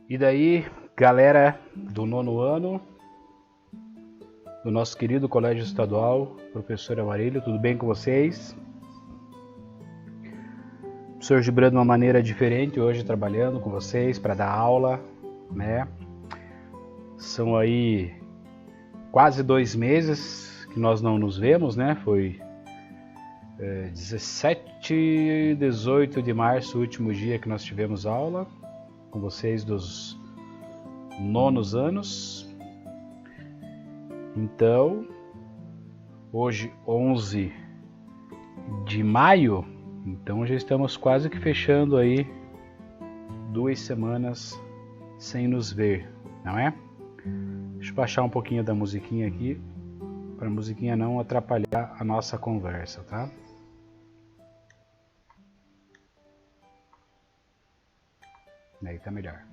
E daí, galera do nono ano, do nosso querido Colégio Estadual, professor Amarílio, tudo bem com vocês? Professor Gibran de uma maneira diferente hoje, trabalhando com vocês para dar aula, né? São aí quase 2 meses que nós não nos vemos, né? Foi 17 e 18 de março, o último dia que nós tivemos aula com vocês dos nonos anos. Então, hoje 11 de maio, então já estamos quase que fechando aí 2 semanas sem nos ver, não é? Deixa eu baixar um pouquinho da musiquinha aqui, para a musiquinha não atrapalhar a nossa conversa, tá? Aí tá melhor.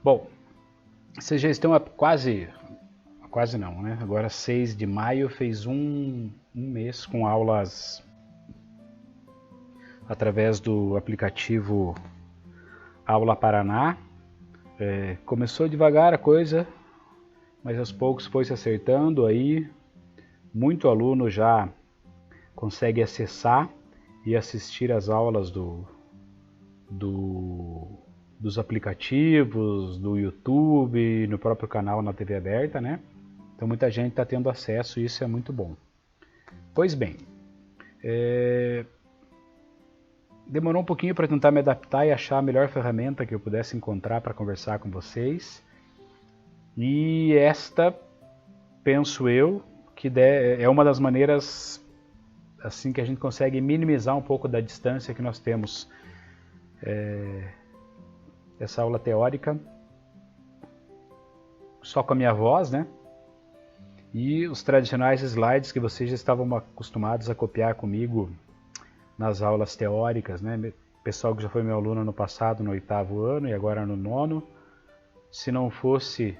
Bom, vocês já estão quase não, né? Agora 6 de maio fez um mês com aulas através do aplicativo Aula Paraná. Começou devagar a coisa, mas aos poucos foi se acertando aí. Muito aluno já consegue acessar e assistir às aulas dos aplicativos, do YouTube, no próprio canal na TV aberta, né? Então muita gente está tendo acesso e isso é muito bom. Pois bem, demorou um pouquinho para tentar me adaptar e achar a melhor ferramenta que eu pudesse encontrar para conversar com vocês. E esta, penso eu, que é uma das maneiras assim que a gente consegue minimizar um pouco da distância que nós temos. Essa aula teórica só com a minha voz, né? E os tradicionais slides que vocês já estavam acostumados a copiar comigo nas aulas teóricas, né? Pessoal que já foi meu aluno no passado, no 8º ano e agora no 9º. Se não fosse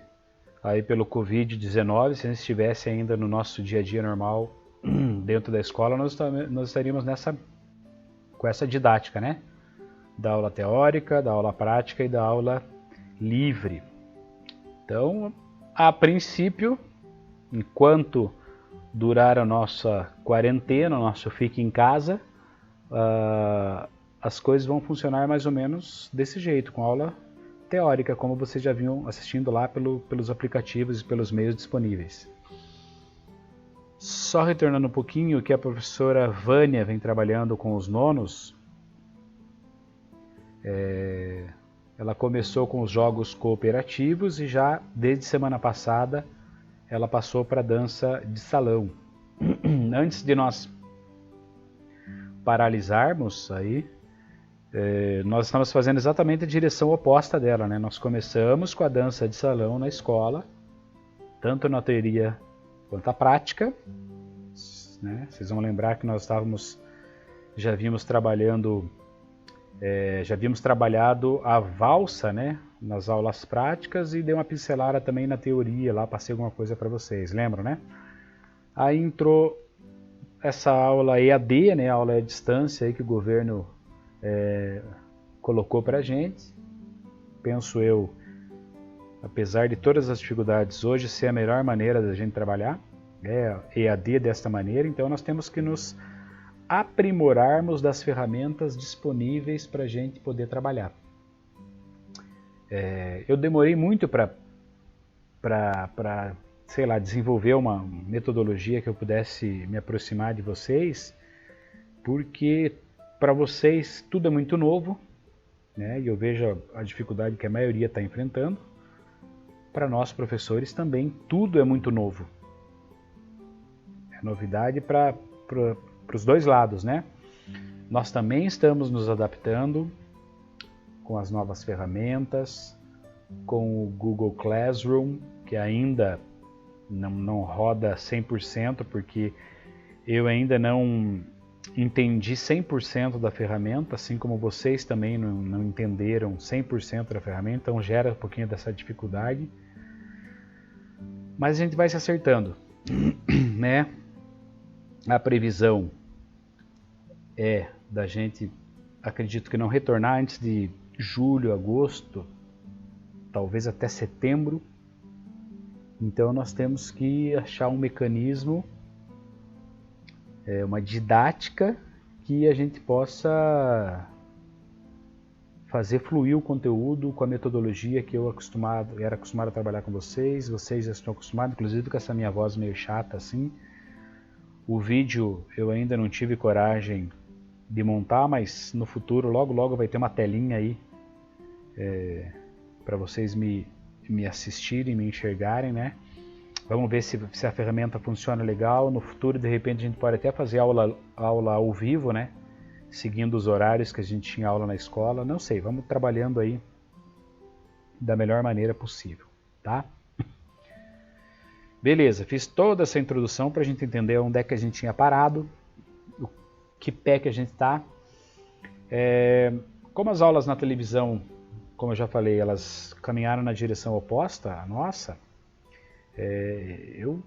aí pelo Covid-19, se a gente estivesse ainda no nosso dia a dia normal dentro da escola, nós estaríamos com essa didática, né? Da aula teórica, da aula prática e da aula livre. Então, a princípio, enquanto durar a nossa quarentena, o nosso fique em casa, as coisas vão funcionar mais ou menos desse jeito, com aula teórica, como vocês já vinham assistindo lá pelos aplicativos e pelos meios disponíveis. Só retornando um pouquinho, que a professora Vânia vem trabalhando com os nonos, ela começou com os jogos cooperativos e já desde semana passada ela passou para a dança de salão. Antes de nós paralisarmos aí, nós estamos fazendo exatamente a direção oposta dela, né? Nós começamos com a dança de salão na escola, tanto na teoria quanto a prática, né? Vocês vão lembrar que nós já havíamos trabalhado a valsa, né? Nas aulas práticas e dei uma pincelada também na teoria, lá passei alguma coisa para vocês, lembram, né? Aí entrou essa aula EAD, né? A aula à distância aí que o governo colocou para a gente. Penso eu, apesar de todas as dificuldades, hoje ser a melhor maneira da gente trabalhar, EAD desta maneira. Então nós temos que nos aprimorarmos das ferramentas disponíveis para a gente poder trabalhar. Eu demorei muito para sei lá, desenvolver uma metodologia que eu pudesse me aproximar de vocês, porque para vocês tudo é muito novo, né? E eu vejo a dificuldade que a maioria está enfrentando. Para nós professores também tudo é muito novo. É novidade para os dois lados, né? Nós também estamos nos adaptando com as novas ferramentas, com o Google Classroom, que ainda não roda 100%, porque eu ainda não entendi 100% da ferramenta, assim como vocês também não entenderam 100% da ferramenta, então gera um pouquinho dessa dificuldade. Mas a gente vai se acertando, né? A previsão é da gente, acredito que não retornar antes de julho, agosto, talvez até setembro. Então nós temos que achar um mecanismo, uma didática que a gente possa fazer fluir o conteúdo com a metodologia que eu era acostumado a trabalhar com vocês já estão acostumados, inclusive com essa minha voz meio chata assim. O vídeo eu ainda não tive coragem de montar, mas no futuro logo vai ter uma telinha aí para vocês me assistirem, me enxergarem, né? Vamos ver se a ferramenta funciona legal. No futuro, de repente, a gente pode até fazer aula ao vivo, né? Seguindo os horários que a gente tinha aula na escola. Não sei, vamos trabalhando aí da melhor maneira possível, tá? Beleza, fiz toda essa introdução para a gente entender onde é que a gente tinha parado, o que pé que a gente está. Como as aulas na televisão, como eu já falei, elas caminharam na direção oposta à nossa, eu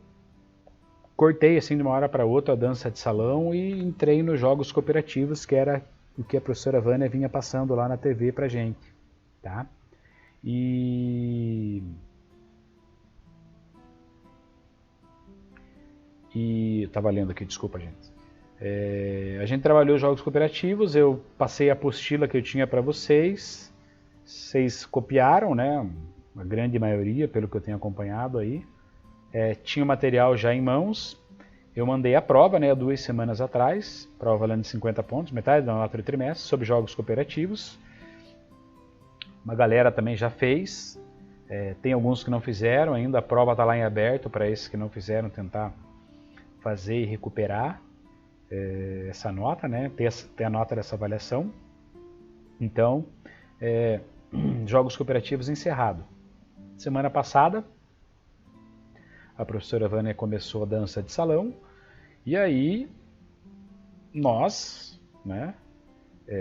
cortei assim de uma hora para outra a dança de salão e entrei nos jogos cooperativos, que era o que a professora Vânia vinha passando lá na TV pra gente, tá? E estava lendo aqui, desculpa gente. A gente trabalhou jogos cooperativos, eu passei a apostila que eu tinha para vocês copiaram, né? A grande maioria, pelo que eu tenho acompanhado aí. Tinha o material já em mãos, eu mandei a prova, né, 2 semanas atrás, prova valendo 50 pontos, metade da nota do trimestre, sobre jogos cooperativos. Uma galera também já fez, tem alguns que não fizeram ainda, a prova está lá em aberto para esses que não fizeram tentar fazer e recuperar essa nota, né, ter a nota dessa avaliação. Então, jogos cooperativos encerrado. Semana passada, a professora Vânia começou a dança de salão, e aí nós, né,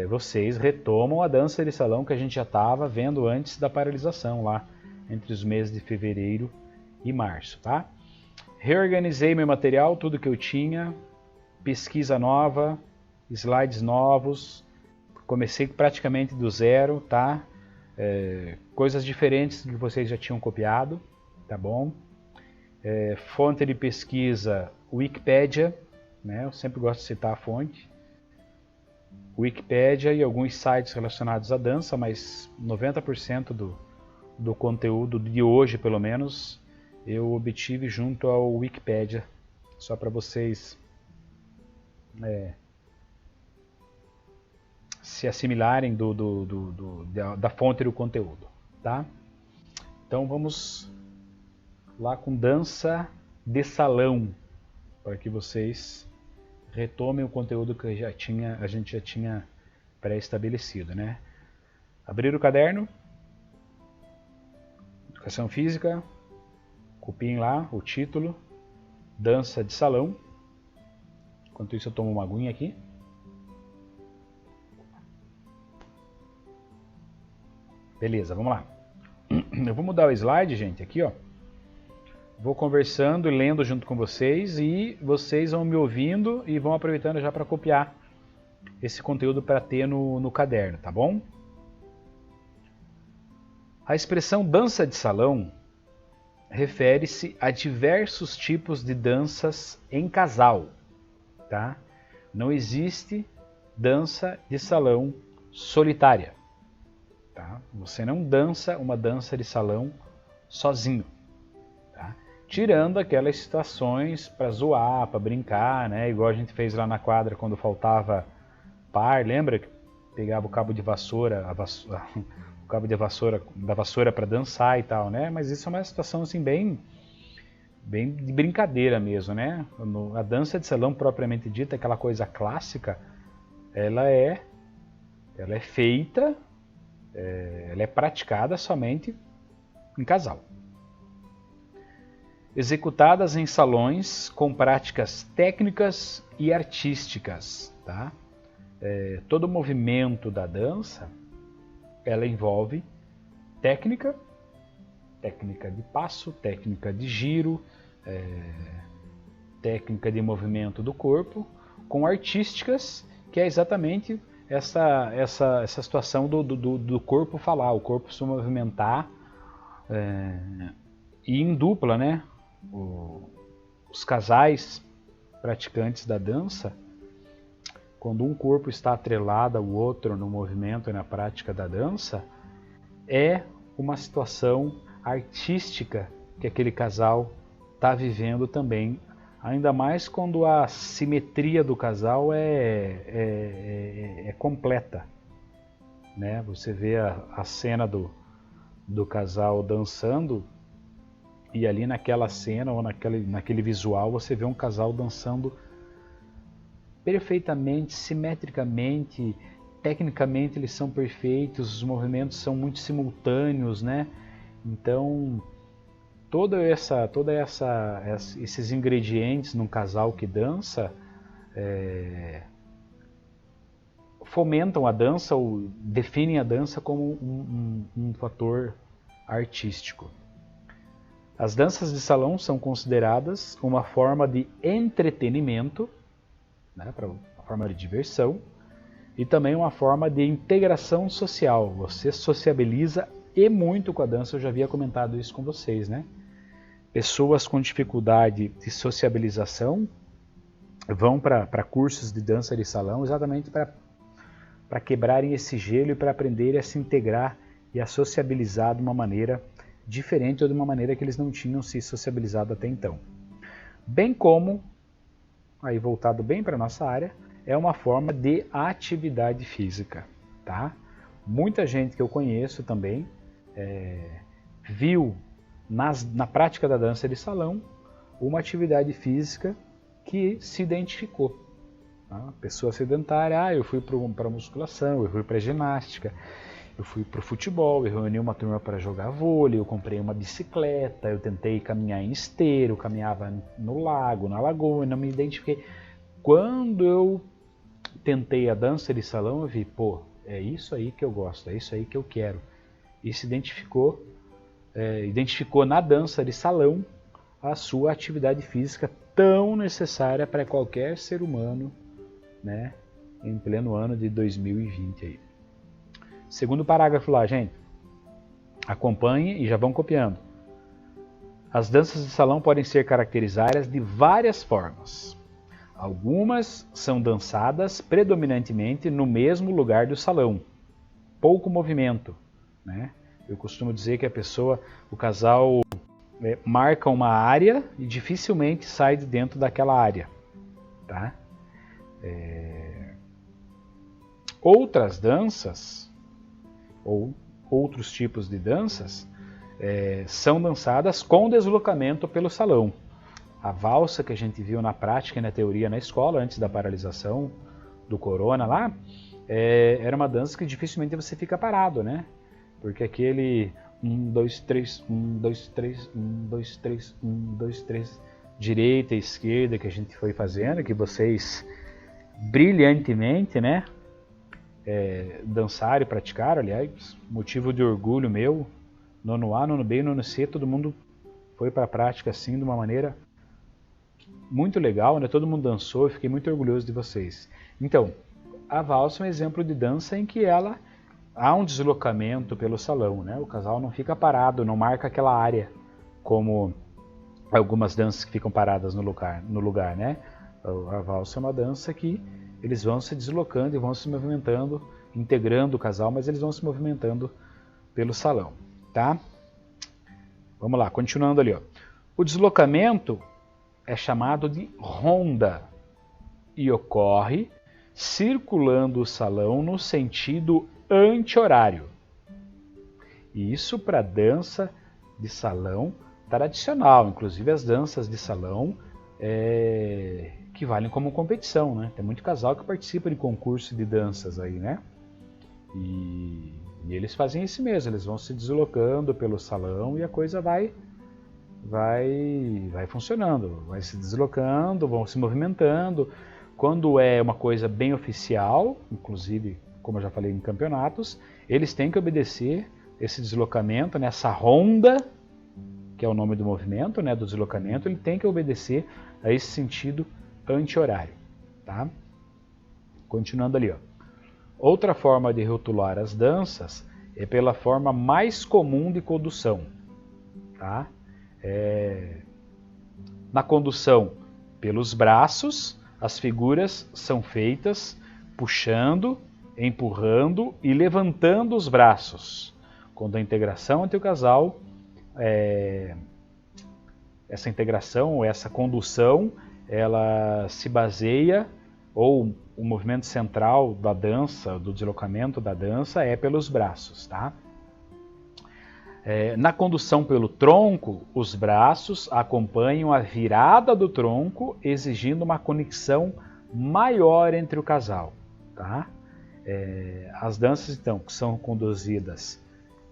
vocês retomam a dança de salão que a gente já estava vendo antes da paralisação, lá entre os meses de fevereiro e março, tá? Reorganizei meu material, tudo que eu tinha, pesquisa nova, slides novos, comecei praticamente do zero, tá? Coisas diferentes do que vocês já tinham copiado, tá bom? Fonte de pesquisa, Wikipédia, né? Eu sempre gosto de citar a fonte. Wikipédia e alguns sites relacionados à dança, mas 90% do conteúdo de hoje, pelo menos, eu obtive junto ao Wikipédia, só para vocês se assimilarem da fonte do conteúdo, tá? Então vamos lá com dança de salão, para que vocês retomem o conteúdo que a gente já tinha pré-estabelecido, né? Abrir o caderno, Educação Física, copiem lá o título, dança de salão. Enquanto isso eu tomo uma aguinha aqui. Beleza, vamos lá. Eu vou mudar o slide, gente, aqui, ó. Vou conversando e lendo junto com vocês e vocês vão me ouvindo e vão aproveitando já para copiar esse conteúdo para ter no caderno, tá bom? A expressão dança de salão refere-se a diversos tipos de danças em casal, tá? Não existe dança de salão solitária, tá? Você não dança uma dança de salão sozinho. Tirando aquelas situações para zoar, para brincar, né? Igual a gente fez lá na quadra quando faltava par, lembra? Pegava o cabo de vassoura, o cabo de vassoura da vassoura para dançar e tal, né? Mas isso é uma situação assim bem de brincadeira mesmo, né? A dança de salão propriamente dita, aquela coisa clássica, ela é feita, ela é praticada somente em casal. Executadas em salões com práticas técnicas e artísticas, tá? Todo o movimento da dança, ela envolve técnica de passo, técnica de giro, técnica de movimento do corpo, com artísticas, que é exatamente essa situação do corpo falar, o corpo se movimentar, E em dupla, né? Os casais praticantes da dança, quando um corpo está atrelado ao outro no movimento e na prática da dança, é uma situação artística que aquele casal está vivendo também. Ainda mais quando a simetria do casal é completa, né? Você vê a cena do casal dançando e ali naquela cena ou naquele visual você vê um casal dançando perfeitamente, simetricamente, tecnicamente eles são perfeitos, os movimentos são muito simultâneos, né? Então esses ingredientes num casal que dança fomentam a dança ou definem a dança como um fator artístico. As danças de salão são consideradas uma forma de entretenimento, né, uma forma de diversão, e também uma forma de integração social. Você sociabiliza e muito com a dança, eu já havia comentado isso com vocês, né? Pessoas com dificuldade de sociabilização vão para cursos de dança de salão exatamente para quebrarem esse gelo e para aprenderem a se integrar e a sociabilizar de uma maneira diferente ou de uma maneira que eles não tinham se sociabilizado até então. Bem como, aí voltado bem para a nossa área, é uma forma de atividade física, tá? Muita gente que eu conheço também viu na prática da dança de salão uma atividade física que se identificou. Tá? Pessoa sedentária, eu fui para a musculação, eu fui para a ginástica, eu fui para o futebol, eu reuni uma turma para jogar vôlei, eu comprei uma bicicleta, eu tentei caminhar em esteiro, eu caminhava no lago, na lagoa, não me identifiquei. Quando eu tentei a dança de salão, eu vi, pô, é isso aí que eu gosto, é isso aí que eu quero. E se identificou na dança de salão a sua atividade física tão necessária para qualquer ser humano, né, em pleno ano de 2020 aí. Segundo parágrafo lá, gente. Acompanhem e já vão copiando. As danças de salão podem ser caracterizadas de várias formas. Algumas são dançadas predominantemente no mesmo lugar do salão. Pouco movimento, né? Eu costumo dizer que o casal marca uma área e dificilmente sai de dentro daquela área, tá? Outras danças ou outros tipos de danças são dançadas com deslocamento pelo salão. A valsa que a gente viu na prática e na teoria na escola, antes da paralisação do corona lá, era uma dança que dificilmente você fica parado, né? Porque aquele 1, 2, 3, 1, 2, 3, 1, 2, 3, 1, 2, 3, direita e esquerda que a gente foi fazendo, que vocês brilhantemente, né? Dançaram e praticaram, aliás, motivo de orgulho meu, nono A, nono B e nono C, todo mundo foi para a prática assim de uma maneira muito legal, né? Todo mundo dançou e fiquei muito orgulhoso de vocês. Então, a valsa é um exemplo de dança em que há um deslocamento pelo salão, né? O casal não fica parado, não marca aquela área como algumas danças que ficam paradas no lugar, né? A valsa é uma dança que eles vão se deslocando e vão se movimentando, integrando o casal, mas eles vão se movimentando pelo salão, tá? Vamos lá, continuando ali, ó. O deslocamento é chamado de ronda e ocorre circulando o salão no sentido anti-horário. Isso para dança de salão tradicional, inclusive as danças de salão que valem como competição, né? Tem muito casal que participa de concurso de danças aí, né? E eles fazem isso mesmo, eles vão se deslocando pelo salão e a coisa vai funcionando, vai se deslocando, vão se movimentando. Quando é uma coisa bem oficial, inclusive, como eu já falei em campeonatos, eles têm que obedecer esse deslocamento, né? Essa ronda, que é o nome do movimento, né? Do deslocamento, ele tem que obedecer a esse sentido anti-horário, tá? Continuando ali, ó. Outra forma de rotular as danças é pela forma mais comum de condução. tá? Na condução pelos braços, as figuras são feitas puxando, empurrando e levantando os braços. Quando a integração entre o casal, essa integração ou essa condução, ela se baseia, ou o movimento central da dança, do deslocamento da dança, é pelos braços, tá? Na condução pelo tronco, os braços acompanham a virada do tronco, exigindo uma conexão maior entre o casal, tá? As danças, então, que são conduzidas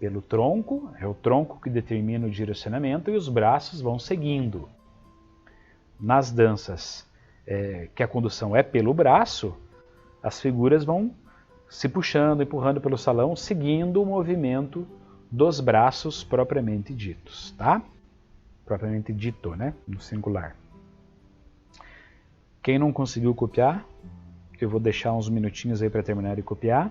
pelo tronco, é o tronco que determina o direcionamento e os braços vão seguindo. Nas danças que a condução é pelo braço, as figuras vão se puxando, empurrando pelo salão, seguindo o movimento dos braços propriamente ditos, tá? Propriamente dito, né? No singular. Quem não conseguiu copiar, eu vou deixar uns minutinhos aí para terminar de copiar.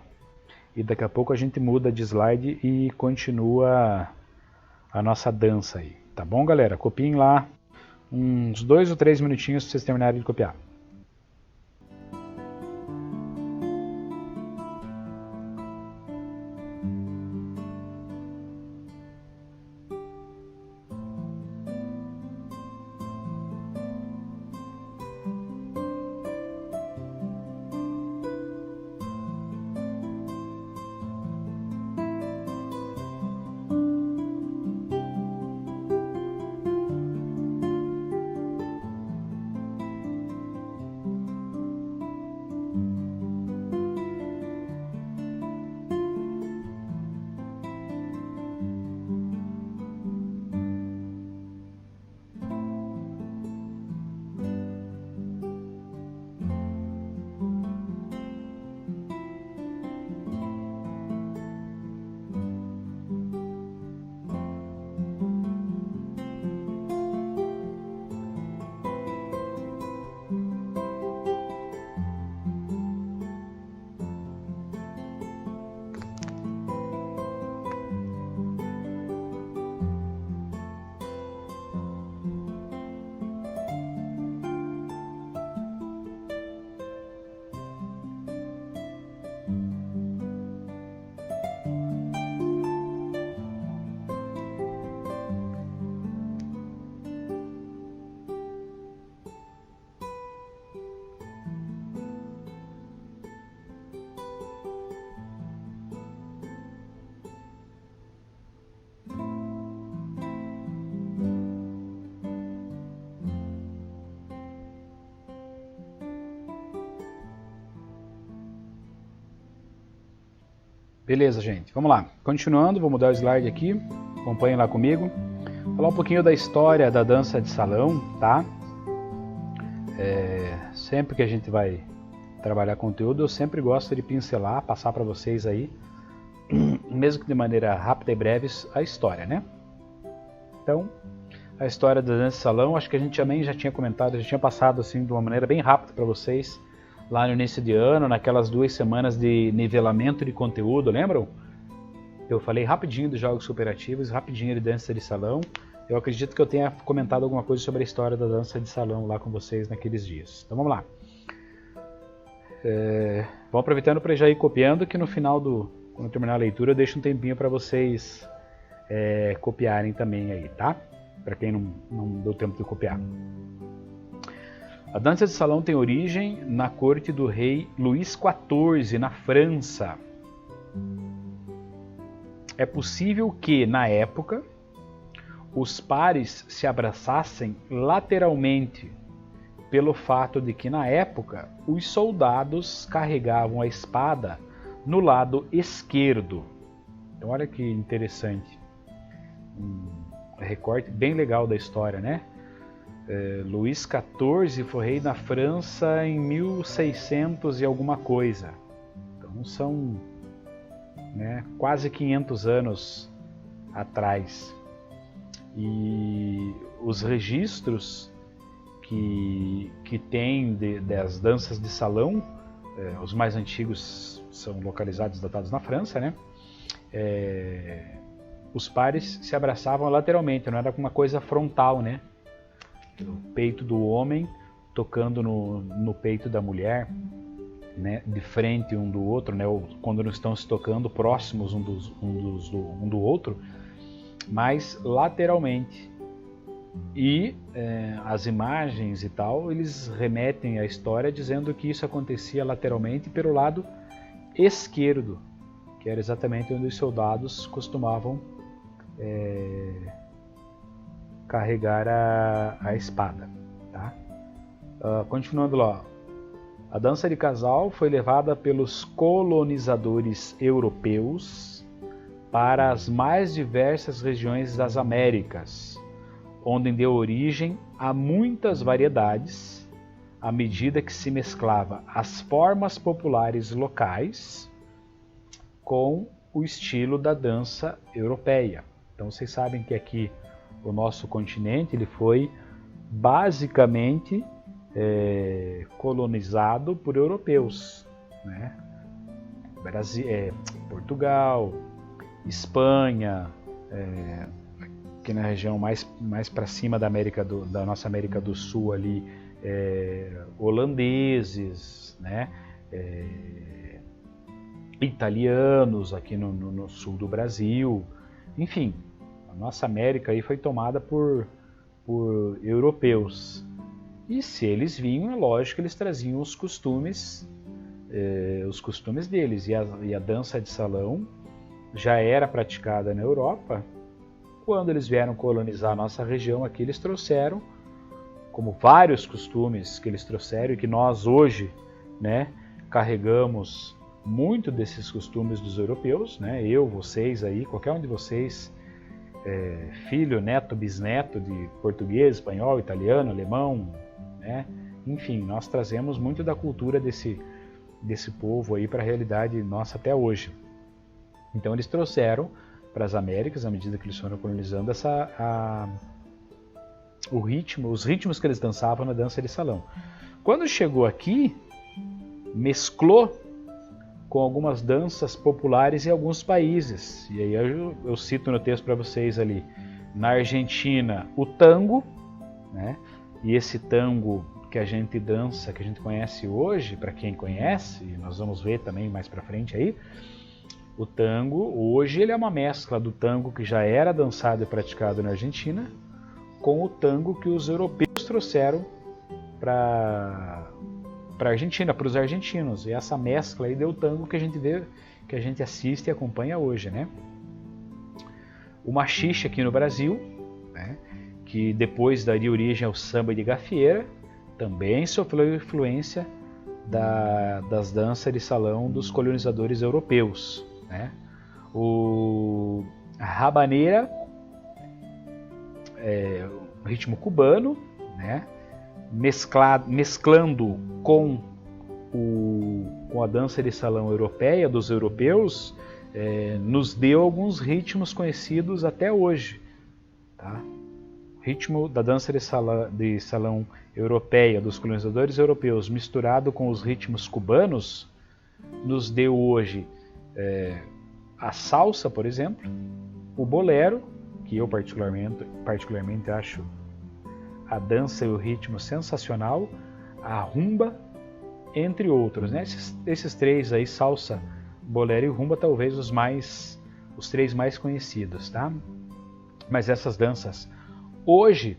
E daqui a pouco a gente muda de slide e continua a nossa dança aí. Tá bom, galera? Copiem lá uns 2 ou 3 minutinhos para vocês terminarem de copiar. Beleza, gente. Vamos lá. Continuando, vou mudar o slide aqui. Acompanhem lá comigo. Falar um pouquinho da história da dança de salão, tá? Sempre que a gente vai trabalhar conteúdo, eu sempre gosto de pincelar, passar para vocês aí, mesmo que de maneira rápida e breve, a história, né? Então, a história da dança de salão, acho que a gente também já tinha comentado, já tinha passado assim de uma maneira bem rápida para vocês lá no início de ano, naquelas 2 semanas de nivelamento de conteúdo, lembram? Eu falei rapidinho dos jogos cooperativos, rapidinho de dança de salão. Eu acredito que eu tenha comentado alguma coisa sobre a história da dança de salão lá com vocês naqueles dias. Então vamos lá. Vou aproveitando para já ir copiando, que no final quando eu terminar a leitura, eu deixo um tempinho para vocês copiarem também aí, tá? Para quem não deu tempo de copiar. A dança de salão tem origem na corte do rei Luís XIV, na França. É possível que, na época, os pares se abraçassem lateralmente, pelo fato de que, na época, os soldados carregavam a espada no lado esquerdo. Então, olha que interessante. Um recorte bem legal da história, né? Luís XIV foi rei na França em 1600 e alguma coisa. Então são quase 500 anos atrás. E os registros que tem das danças de salão, os mais antigos são localizados, datados na França, né? os pares se abraçavam lateralmente, não era uma coisa frontal, né? O peito do homem tocando no peito da mulher, né? De frente um do outro, né? Ou quando não estão se tocando próximos um do outro, mas lateralmente. E as imagens e tal, eles remetem à história dizendo que isso acontecia lateralmente pelo lado esquerdo, que era exatamente onde os soldados costumavam carregar a espada. Tá? Continuando lá, a dança de casal foi levada pelos colonizadores europeus para as mais diversas regiões das Américas, onde deu origem a muitas variedades, à medida que se mesclava as formas populares locais com o estilo da dança europeia. Então vocês sabem que aqui o nosso continente ele foi basicamente colonizado por europeus, né? Brasil, Portugal, Espanha, aqui na região mais para cima da nossa América do Sul ali, holandeses, né? Italianos aqui no sul do Brasil, enfim, a nossa América aí foi tomada por europeus. E se eles vinham, é lógico que eles traziam os costumes deles. E a dança de salão já era praticada na Europa. Quando eles vieram colonizar a nossa região aqui, eles trouxeram, como vários costumes que eles trouxeram e que nós hoje, né, carregamos muito desses costumes dos europeus, né? Eu, vocês aí, qualquer um de vocês, filho, neto, bisneto de português, espanhol, italiano, alemão, né? Enfim, nós trazemos muito da cultura desse povo aí para a realidade nossa até hoje. Então eles trouxeram para as Américas, à medida que eles foram colonizando, os ritmos que eles dançavam na dança de salão. Quando chegou aqui, mesclou com algumas danças populares em alguns países. E aí eu cito no texto para vocês ali, na Argentina, o tango, né? E esse tango que a gente dança, que a gente conhece hoje, para quem conhece, e nós vamos ver também mais para frente aí, o tango, hoje ele é uma mescla do tango que já era dançado e praticado na Argentina com o tango que os europeus trouxeram para a Argentina, para os argentinos. E essa mescla aí deu o tango que a gente vê, que a gente assiste e acompanha hoje, né? O machixe aqui no Brasil, né, que depois daria origem ao samba de gafieira, também sofreu influência das danças de salão dos colonizadores europeus, né? A rabaneira, o ritmo cubano, né? Mesclando com a dança de salão europeia dos europeus, nos deu alguns ritmos conhecidos até hoje, tá? O ritmo da dança de salão europeia dos colonizadores europeus misturado com os ritmos cubanos nos deu hoje a salsa, por exemplo, o bolero, que eu particularmente acho a dança e o ritmo sensacional, a rumba, entre outros, né? Esses três aí, salsa, bolero e rumba, talvez os três mais conhecidos, tá? Mas essas danças, hoje,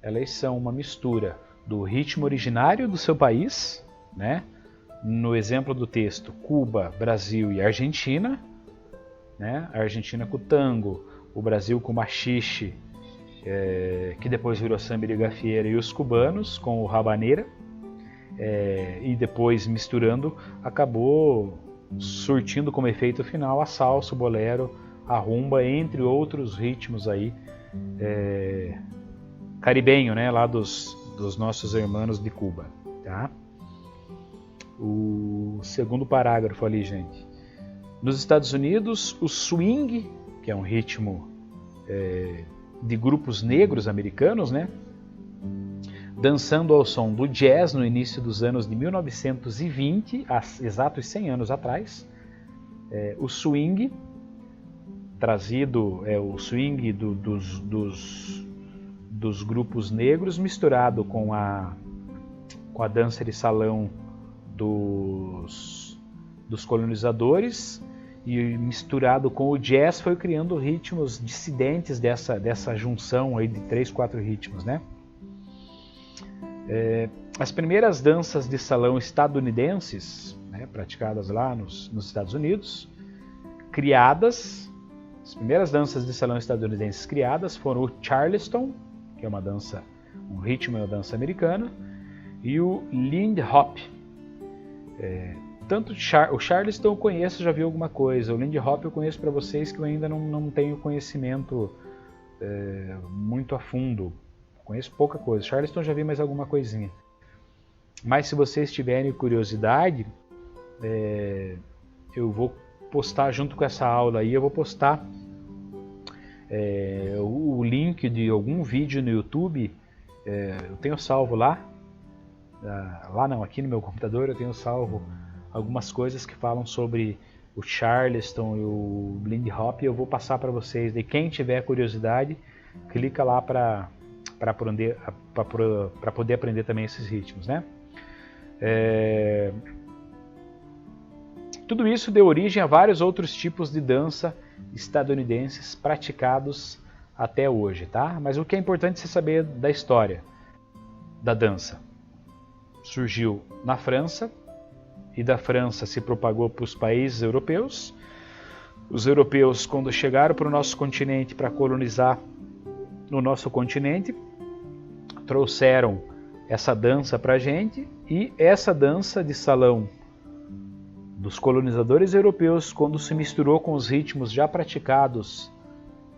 elas são uma mistura do ritmo originário do seu país, né? No exemplo do texto, Cuba, Brasil e Argentina, né? A Argentina com o tango, o Brasil com o machixe, que depois virou samba de gafieira, e os cubanos com o rabaneira, e depois misturando, acabou surtindo como efeito final a salsa, o bolero, a rumba, entre outros ritmos aí, caribenho, né? Lá dos nossos irmãos de Cuba, tá? O segundo parágrafo ali, gente. Nos Estados Unidos, o swing, que é um ritmo de grupos negros americanos, né? Dançando ao som do jazz no início dos anos de 1920, há exatos 100 anos atrás, o swing trazido o swing dos grupos negros misturado com a dança de salão dos colonizadores e misturado com o jazz foi criando ritmos dissidentes dessa junção aí de 3, 4 ritmos, né? As primeiras danças de salão estadunidenses, né, praticadas lá nos Estados Unidos, as primeiras danças de salão estadunidenses criadas foram o Charleston, que é um ritmo e uma dança americana, e o Lindy Hop. Tanto o Charleston eu conheço, já vi alguma coisa. O Lindy Hop eu conheço para vocês que eu ainda não tenho conhecimento muito a fundo. Conheço pouca coisa. Charleston já vi mais alguma coisinha. Mas se vocês tiverem curiosidade, eu vou postar junto com essa aula aí, eu vou postar o link de algum vídeo no YouTube. Eu tenho salvo lá. Lá não, aqui no meu computador eu tenho salvo algumas coisas que falam sobre o Charleston e o Lindy Hop. Eu vou passar para vocês. E quem tiver curiosidade, clica lá para poder aprender também esses ritmos, né? Tudo isso deu origem a vários outros tipos de dança estadunidenses praticados até hoje, tá? Mas o que é importante você saber da história da dança? Surgiu na França e da França se propagou para os países europeus. Os europeus, quando chegaram para o nosso continente para colonizar o nosso continente, trouxeram essa dança para a gente, e essa dança de salão dos colonizadores europeus, quando se misturou com os ritmos já praticados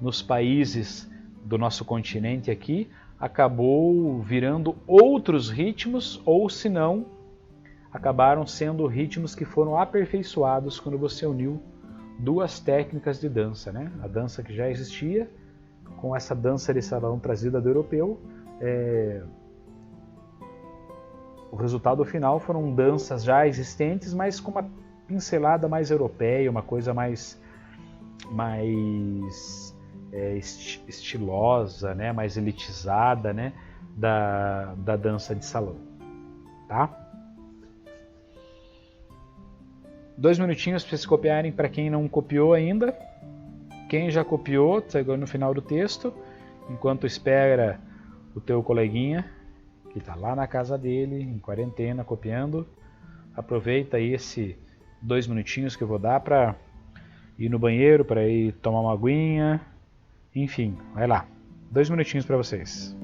nos países do nosso continente aqui, acabou virando outros ritmos, ou se não, acabaram sendo ritmos que foram aperfeiçoados quando você uniu duas técnicas de dança, né? A dança que já existia com essa dança de salão trazida do europeu. O resultado final foram danças já existentes, mas com uma pincelada mais europeia, uma coisa mais estilosa, né? Mais elitizada, né? da dança de salão, tá? 2 minutinhos para vocês copiarem, para quem não copiou ainda. Quem já copiou, chegou no final do texto, enquanto espera o teu coleguinha que está lá na casa dele, em quarentena, copiando. Aproveita aí esse 2 minutinhos que eu vou dar para ir no banheiro, para ir tomar uma aguinha, enfim, vai lá. 2 minutinhos para vocês.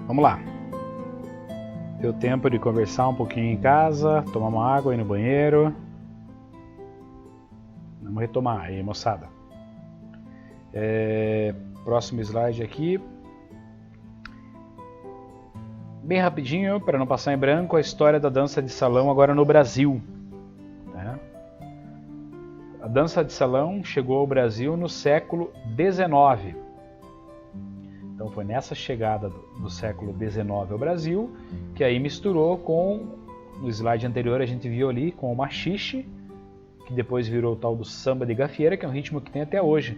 Vamos lá. Deu tempo de conversar um pouquinho em casa, tomar uma água, ir no banheiro. Vamos retomar aí, moçada. Próximo slide aqui. Bem rapidinho, para não passar em branco, a história da dança de salão agora no Brasil. Né? A dança de salão chegou ao Brasil no século XIX. Então foi nessa chegada do século XIX ao Brasil que aí misturou com, no slide anterior a gente viu ali, com o machixe, que depois virou o tal do samba de gafieira, que é um ritmo que tem até hoje,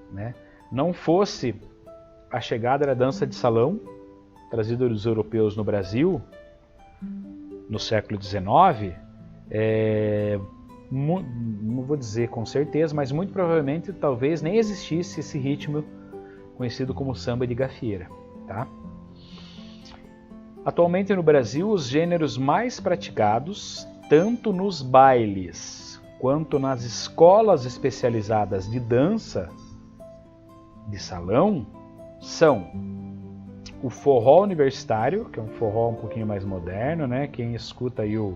né? Não fosse a chegada da dança de salão, trazida dos europeus no Brasil, no século XIX, não vou dizer com certeza, mas muito provavelmente talvez nem existisse esse ritmo conhecido como samba de gafieira, tá? Atualmente no Brasil, os gêneros mais praticados, tanto nos bailes quanto nas escolas especializadas de dança de salão, são o forró universitário, que é um forró um pouquinho mais moderno, né? Quem escuta aí o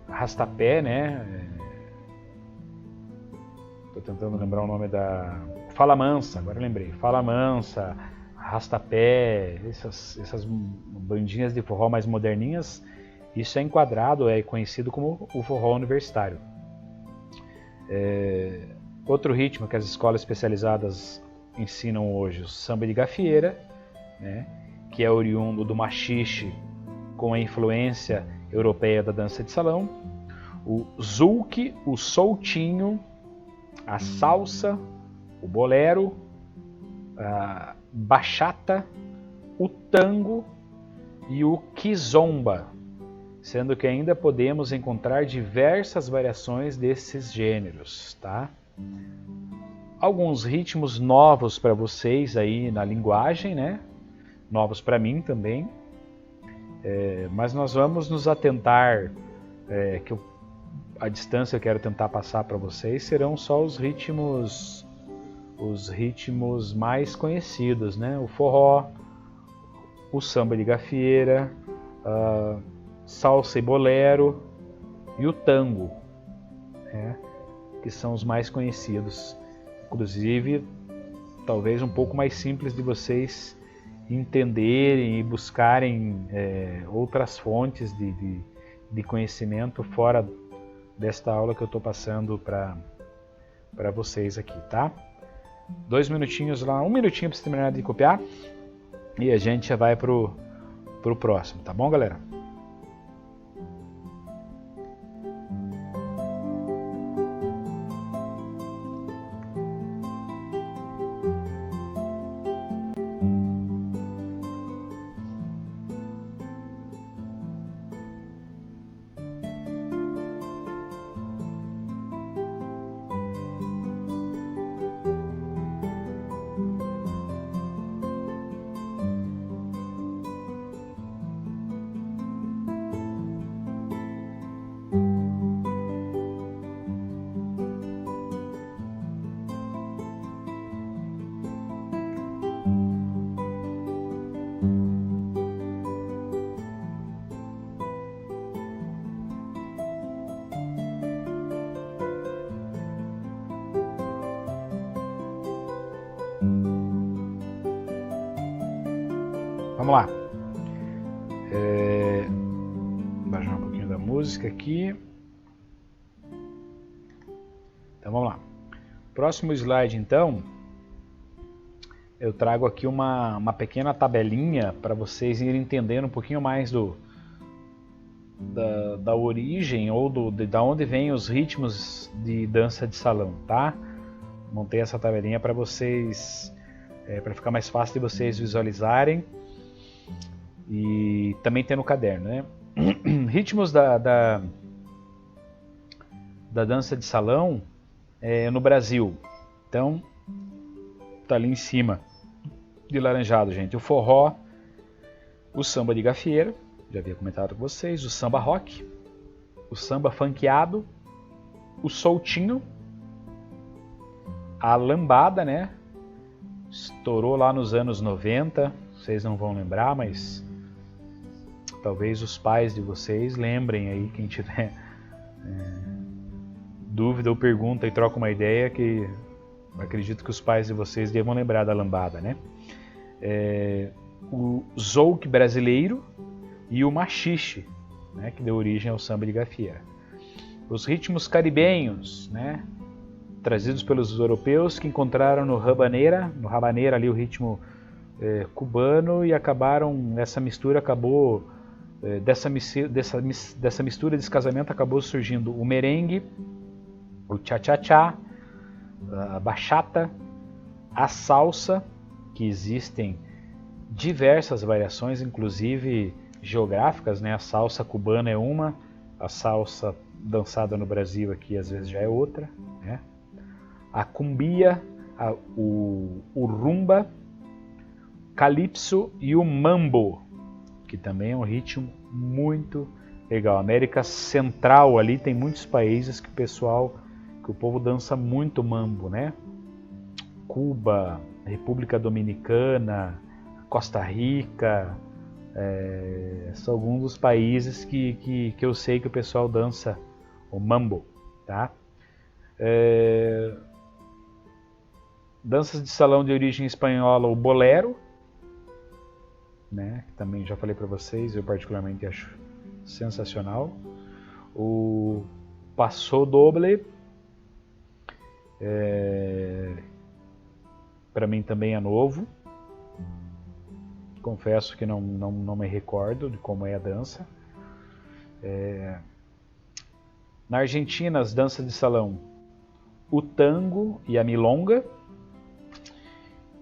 arrastapé, né? Tô tentando lembrar o nome da... Fala Mansa, agora eu lembrei. Fala Mansa, arrastapé, essas bandinhas de forró mais moderninhas, isso é enquadrado, é conhecido como o forró universitário. Outro ritmo que as escolas especializadas ensinam hoje, o samba de gafieira, né, que é oriundo do machixe com a influência europeia da dança de salão, o zouk, o soltinho, a salsa, o bolero, a bachata, o tango e o kizomba, sendo que ainda podemos encontrar diversas variações desses gêneros, tá? Alguns ritmos novos para vocês aí na linguagem, né? Novos para mim também, mas nós vamos nos atentar, a distância que eu quero tentar passar para vocês serão só os ritmos mais conhecidos, né? O forró, o samba de gafieira, salsa e bolero e o tango, né? Que são os mais conhecidos. Inclusive, talvez um pouco mais simples de vocês entenderem e buscarem outras fontes de conhecimento fora desta aula que eu estou passando para vocês aqui, tá? 2 minutinhos lá, 1 minutinho para você terminar de copiar e a gente já vai pro próximo, tá bom, galera? Vamos lá. Baixar um pouquinho da música aqui. Então vamos lá. Próximo slide, então, eu trago aqui uma pequena tabelinha para vocês irem entendendo um pouquinho mais da origem ou da onde vêm os ritmos de dança de salão, tá? Montei essa tabelinha para vocês, para ficar mais fácil de vocês visualizarem. E também tem no caderno, né? Ritmos da dança de salão no Brasil. Então, tá ali em cima, de laranjado, gente. O forró, o samba de gafieira, já havia comentado com vocês, o samba rock, o samba funkeado, o soltinho, a lambada, né? Estourou lá nos anos 90, vocês não vão lembrar, mas talvez os pais de vocês lembrem aí, quem tiver dúvida ou pergunta e troca uma ideia, que acredito que os pais de vocês devam lembrar da lambada, né? O zouk brasileiro e o machixe, né, que deu origem ao samba de gafieira. Os ritmos caribenhos, né, trazidos pelos europeus, que encontraram no rabaneira ali o ritmo cubano, e essa mistura acabou Dessa mistura, desse casamento, acabou surgindo o merengue, o cha-cha-cha, a bachata, a salsa, que existem diversas variações, inclusive geográficas, né? A salsa cubana é uma, a salsa dançada no Brasil aqui às vezes já é outra, né? A cumbia, o rumba, calypso e o mambo, que também é um ritmo muito legal. América Central ali tem muitos países que o povo dança muito mambo, né? Cuba, República Dominicana, Costa Rica, são alguns dos países que eu sei que o pessoal dança o mambo, tá? Danças de salão de origem espanhola, o bolero, né? Também já falei para vocês, eu particularmente acho sensacional. O passo doble, para mim também é novo. Confesso que não me recordo de como é a dança. Na Argentina, as danças de salão, o tango e a milonga.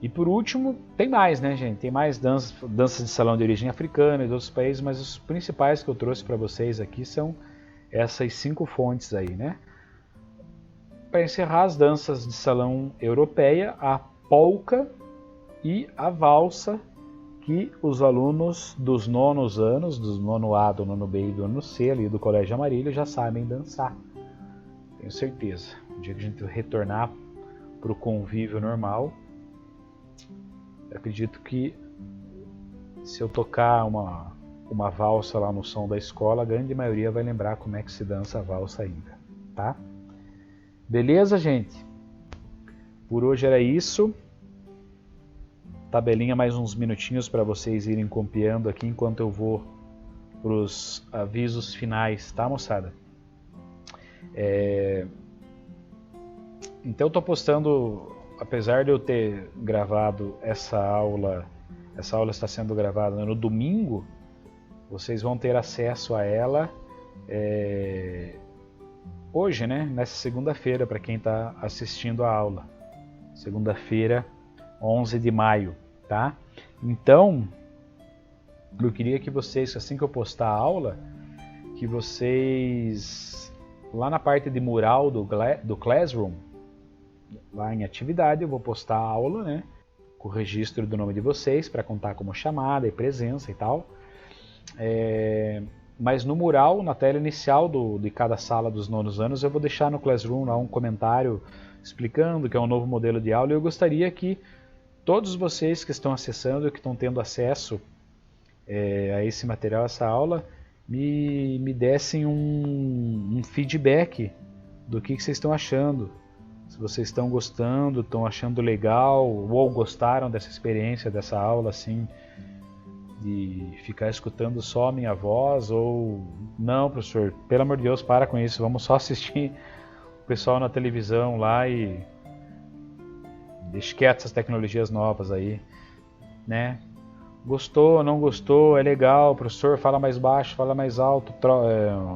E por último, tem mais, né, gente? Tem mais danças de salão de origem africana e de outros países, mas os principais que eu trouxe para vocês aqui são essas 5 fontes aí, né? Para encerrar, as danças de salão europeia, a polca e a valsa, que os alunos dos nonos anos, do nono A, do nono B e do nono C, ali do Colégio Amarillo, já sabem dançar. Tenho certeza. No dia que a gente retornar para o convívio normal, eu acredito que se eu tocar uma valsa lá no som da escola, a grande maioria vai lembrar como é que se dança a valsa ainda, tá? Beleza, gente? Por hoje era isso. Tabelinha mais uns minutinhos para vocês irem copiando aqui enquanto eu vou para os avisos finais, tá, moçada? Então eu tô postando, apesar de eu ter gravado essa aula está sendo gravada no domingo, vocês vão ter acesso a ela hoje, né? Nessa segunda-feira, para quem está assistindo a aula. Segunda-feira, 11 de maio, tá? Então, eu queria que vocês, assim que eu postar a aula, que vocês, lá na parte de mural do Classroom, lá em atividade, eu vou postar a aula, né? Com o registro do nome de vocês, para contar como chamada e presença e tal. Mas no mural, na tela inicial de cada sala dos nonos anos, eu vou deixar no Classroom lá um comentário explicando que é um novo modelo de aula, e eu gostaria que todos vocês que estão acessando, que estão tendo acesso a esse material, essa aula, me dessem um feedback do que vocês estão achando. Se vocês estão gostando, estão achando legal, ou gostaram dessa experiência, dessa aula, assim, de ficar escutando só a minha voz, ou não, professor, pelo amor de Deus, para com isso, vamos só assistir o pessoal na televisão lá e deixe quieto essas tecnologias novas aí, né? Gostou, não gostou, é legal, professor, fala mais baixo, fala mais alto,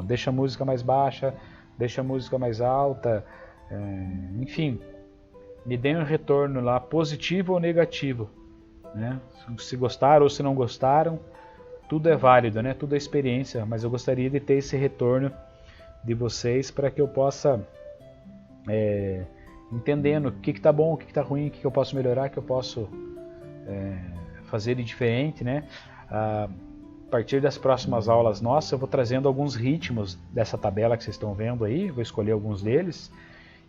deixa a música mais baixa, deixa a música mais alta, enfim, me deem um retorno lá, positivo ou negativo, né? Se gostaram ou se não gostaram, tudo é válido, né? Tudo é experiência, mas eu gostaria de ter esse retorno de vocês para que eu possa entendendo o que está bom, o que está ruim, o que eu posso melhorar, o que eu posso fazer de diferente, né? A partir das próximas aulas nossas, eu vou trazendo alguns ritmos dessa tabela que vocês estão vendo aí, vou escolher alguns deles,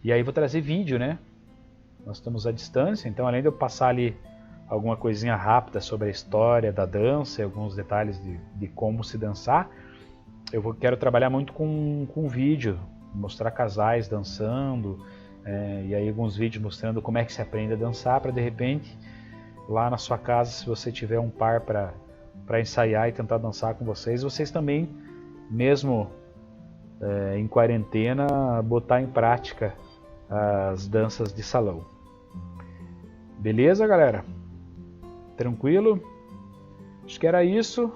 e aí vou trazer vídeo, né? Nós estamos à distância, então além de eu passar ali alguma coisinha rápida sobre a história da dança e alguns detalhes de como se dançar, quero trabalhar muito com vídeo, mostrar casais dançando, e aí alguns vídeos mostrando como é que se aprende a dançar, para de repente, lá na sua casa, se você tiver um par para ensaiar e tentar dançar com vocês também, mesmo em quarentena, botar em prática as danças de salão. Beleza, galera? Tranquilo? Acho que era isso.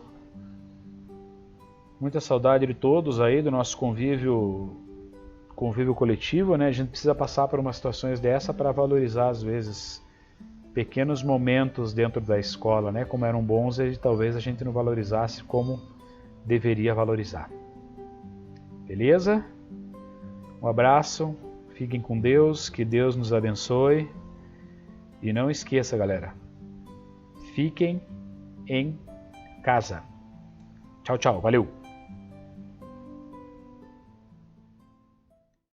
Muita saudade de todos aí, do nosso convívio coletivo, né? A gente precisa passar por umas situações dessa para valorizar, às vezes, pequenos momentos dentro da escola, né? Como eram bons e talvez a gente não valorizasse como deveria valorizar. Beleza? Um abraço, fiquem com Deus, que Deus nos abençoe. E não esqueça, galera, fiquem em casa. Tchau, tchau, valeu!